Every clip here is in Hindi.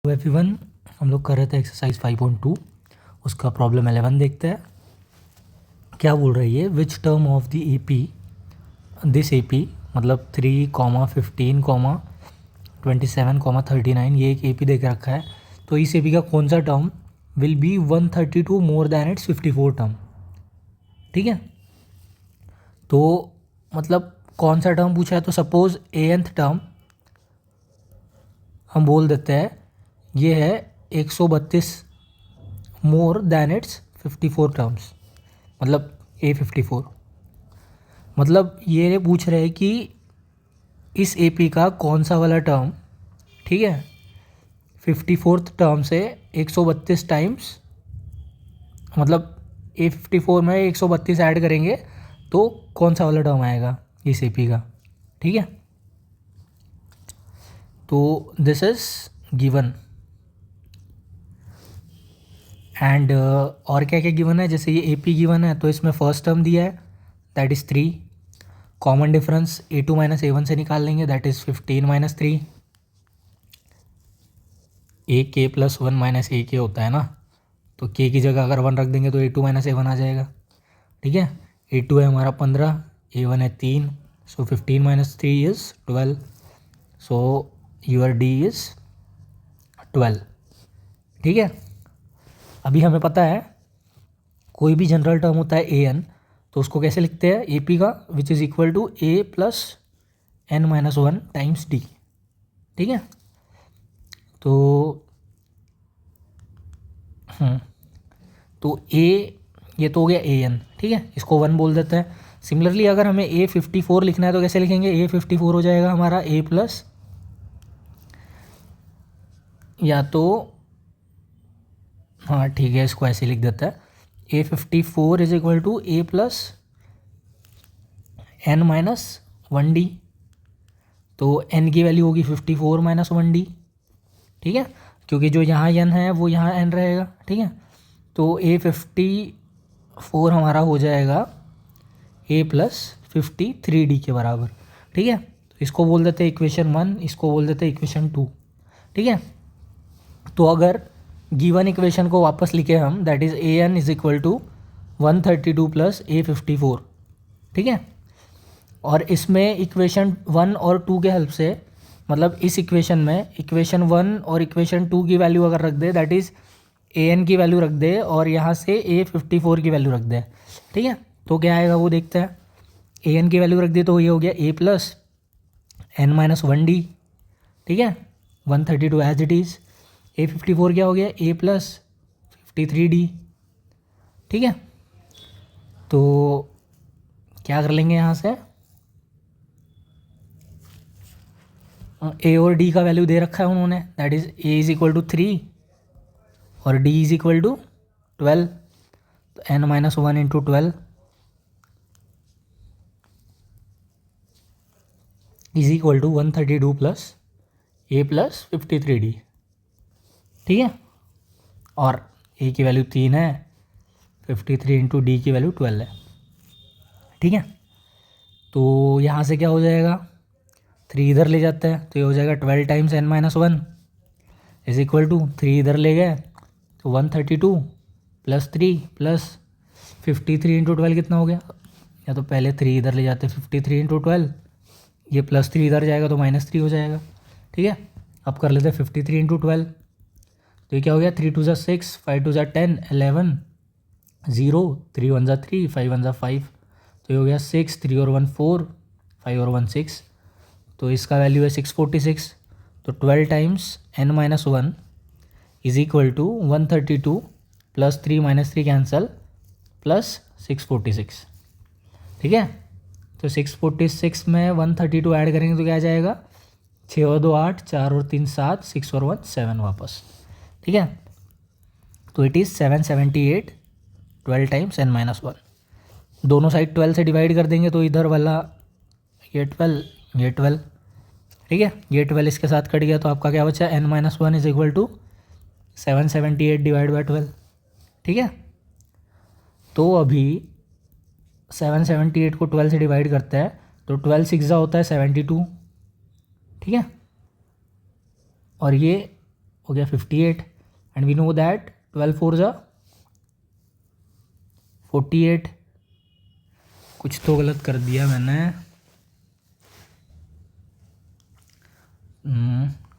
तो एवरीवन, हम लोग कर रहे थे एक्सरसाइज 5.2, उसका प्रॉब्लम 11 देखते हैं। क्या बोल रही है, which term of the AP, this AP मतलब 3,15,27,39, ये एक एपी देख रखा है। तो इस एपी का कौन सा term will be 132 more than it's 54 term. ठीक है, तो मतलब कौन सा टर्म पूछा है, तो सपोज एनथ टर्म हम बोल देते हैं ये है 132 मोर दैन इट्स 54 टर्म्स, मतलब A54। मतलब ये पूछ रहे हैं कि इस AP का कौन सा वाला टर्म, ठीक है, 54th टर्म से 132 टाइम्स, मतलब A54 में 132 ऐड करेंगे तो कौन सा वाला टर्म आएगा इस AP का। ठीक है, तो दिस इज गिवन। एंड और क्या क्या गिवन है, जैसे ये AP गिवन है तो इसमें फर्स्ट टर्म दिया है that is 3। Common difference A2 minus A1 से निकाल लेंगे that is 15 minus 3। AK plus 1 minus AK होता है ना, तो K की जगह अगर 1 रख देंगे तो A2 माइनस A1 आ जाएगा। ठीक है, A2 है हमारा 15, A1 है 3, so 15 minus 3 is 12, so your D is 12। ठीक है, अभी हमें पता है कोई भी जनरल टर्म होता है AN, तो उसको कैसे लिखते हैं AP का, which is equal to A plus N minus 1 times D। ठीक है, तो तो A ये तो हो गया AN। ठीक है, इसको 1 बोल देते हैं। सिमिलरली अगर हमें A54 लिखना है तो कैसे लिखेंगे, A54 हो जाएगा हमारा A प्लस, या तो हाँ ठीक है, इसको ऐसे लिख देता है A54 is equal to A plus N minus 1D। तो N की वैल्यू होगी 54 माइनस 1D। ठीक है, क्योंकि जो यहाँ N है वो यहाँ N रहेगा। ठीक है, तो A54 हमारा हो जाएगा A प्लस 53D के बराबर। ठीक है, तो इसको बोल देते हैं इक्वेशन 1, इसको बोल देते हैं इक्वेशन 2। ठीक है, तो अगर गिवन इक्वेशन को वापस लिखे हम, that is AN is equal to 132 plus A54। ठीक है, और इसमें इक्वेशन 1 और 2 के हेल्प से, मतलब इस इक्वेशन में इक्वेशन 1 और इक्वेशन 2 की वैल्यू अगर रख दे, दैट इज़ AN की वैल्यू रख दे और यहाँ से A54 की वैल्यू रख दे। ठीक है, तो क्या आएगा वो देखते हैं। AN की वैल्यू रख दी तो ये हो गया A plus N minus 1D। ठीक है, 132 एज इट इज़। A54 क्या हो गया, A प्लस 53D। ठीक है, तो क्या कर लेंगे यहाँ से, A और D का वैल्यू दे रखा है उन्होंने, that is A is equal to 3 और D इज़ इक्वल टू 12, तो N minus 1 into 12 is equal to 132 plus A plus 53D। ठीक है, और A की वैल्यू 3 है, 53 इंटू D की वैल्यू 12 है। ठीक है, तो यहाँ से क्या हो जाएगा, 3 इधर ले जाते हैं तो ये हो जाएगा 12 times N minus 1 is equal to 3 इधर ले गए तो 132 प्लस 3 प्लस 53 इंटू 12 कितना हो गया, या तो पहले 3 इधर ले जाते 53 इंटू 12, ये प्लस 3 इधर जाएगा तो माइनस 3 हो जाएगा। ठीक है, अब कर लेते 53 इंटू 12, तो ये क्या हो गया, 3 2 6, 5 2 10, 11, 0, 3 1 3, 5 1 5, तो ये हो गया 6, 3 और 1 4, 5 और 1 6, तो इसका वैल्यू है 646। तो 12 times N minus 1 is equal to 132 plus 3 minus 3 cancel plus 646। ठीक है, तो 646 में 132 ऐड करेंगे तो क्या आ जाएगा, 6 और 2 8, 4 और 3 7, 6 और 1 7 वापस। ठीक है, तो it is 778 12 times N minus 1। दोनों साइड 12 से डिवाइड कर देंगे तो इधर वाला ये 12, ये 12। ठीक है, ये 12 इसके साथ कट गया तो आपका क्या बचा, N minus 1 is equal to 778 divide by 12। ठीक है, तो अभी 778 को 12 से डिवाइड करते हैं तो 12 6 होता है 72। ठीक है, और ये हो गया 58 एंड वी नो दैट 12 4 जा 48। कुछ तो गलत कर दिया मैंने,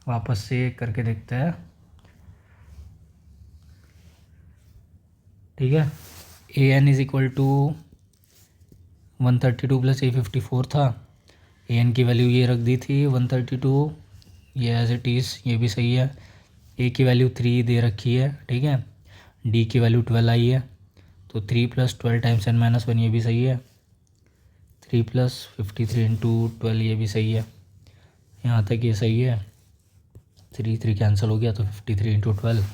वापस से करके देखते हैं। ठीक है, A N is equal to 132 plus A54 था। ए एन की वैल्यू ये रख दी थी 132, ये एज इट इज़, ये भी सही है। ए की वैल्यू 3 दे रखी है, ठीक है। डी की वैल्यू 12 आई है, तो 3 + 12 टाइम्स n-1, ये भी सही है। 3 + 53 × 12, ये भी सही है। यहाँ तक ये सही है। 3 3 कैंसिल हो गया, तो 53 × 12।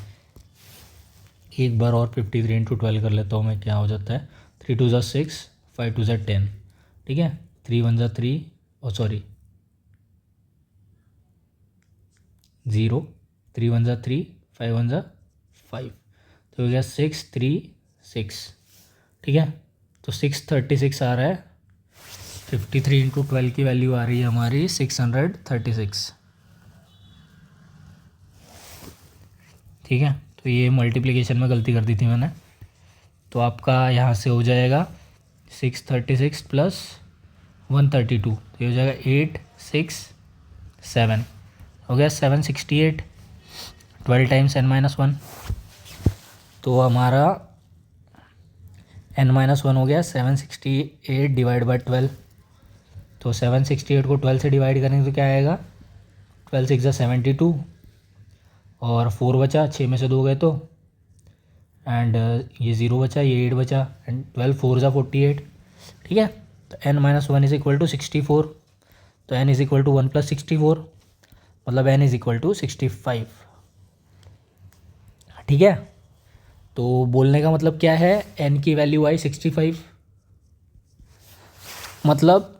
एक बार और 53 × 12 कर लेता हूँ मैं, क्या हो जाता है। 3 2 = 6, 5 2 = 10, ठीक है। 3 1 = 3, और सॉरी 0, 3 1 = 3, 5 1 = 5, तो हो गया 6 3 6, ठीक है। तो 636 आ रहा है। 53 × 12 की वैल्यू आ रही है हमारी 636, ठीक है। तो ये मल्टीप्लिकेशन में गलती कर दी थी मैंने, तो आपका यहाँ से हो जाएगा 636 + 132, तो ये हो जाएगा 8 6 7, हो गया 768। 12 टाइम्स n-1, तो हमारा n-1 हो गया 768 डिवाइड बाई 12। तो 768 को 12 से डिवाइड करेंगे तो क्या आएगा, 12 6 = 72, और 4 बचा, 6 में से 2 गए तो, एंड ये 0 बचा, ये 8 बचा, एंड 12 4 = 48, ठीक है। तो n-1 इज इक्वल टू 64, तो n इज इक्वल टू 1 + 64, मतलब n इज इक्वल टू 65, ठीक है। तो बोलने का मतलब क्या है, n की वैल्यू आई 65, मतलब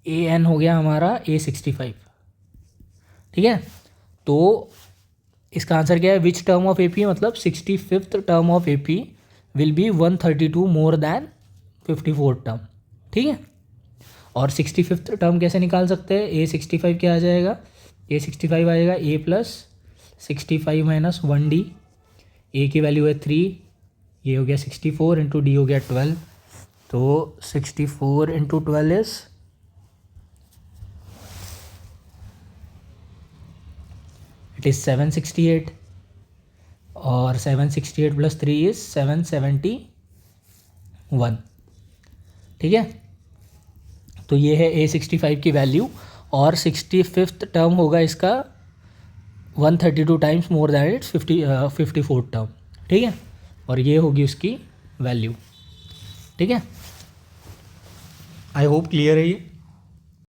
ए एन हो गया हमारा A65, ठीक है। तो इसका आंसर क्या है, विच टर्म ऑफ AP, मतलब 65th term of AP will be 132 more than 54th term, ठीक है। और 65th टर्म कैसे निकाल सकते हैं, A65 क्या आ जाएगा, A65 आएगा A + 65 - 1D। ए की वैल्यू है 3, ये हो गया 64, इंटू डी हो गया 12, तो 64 × 12 इज, इट इज़ 768, और 768 + 3 इज 771, ठीक है। तो ये है A65 की वैल्यू, और 65th टर्म होगा इसका 132 times more than it's 54 term, ठीक है। और ये होगी उसकी वैल्यू, ठीक है। आई होप क्लियर है ये।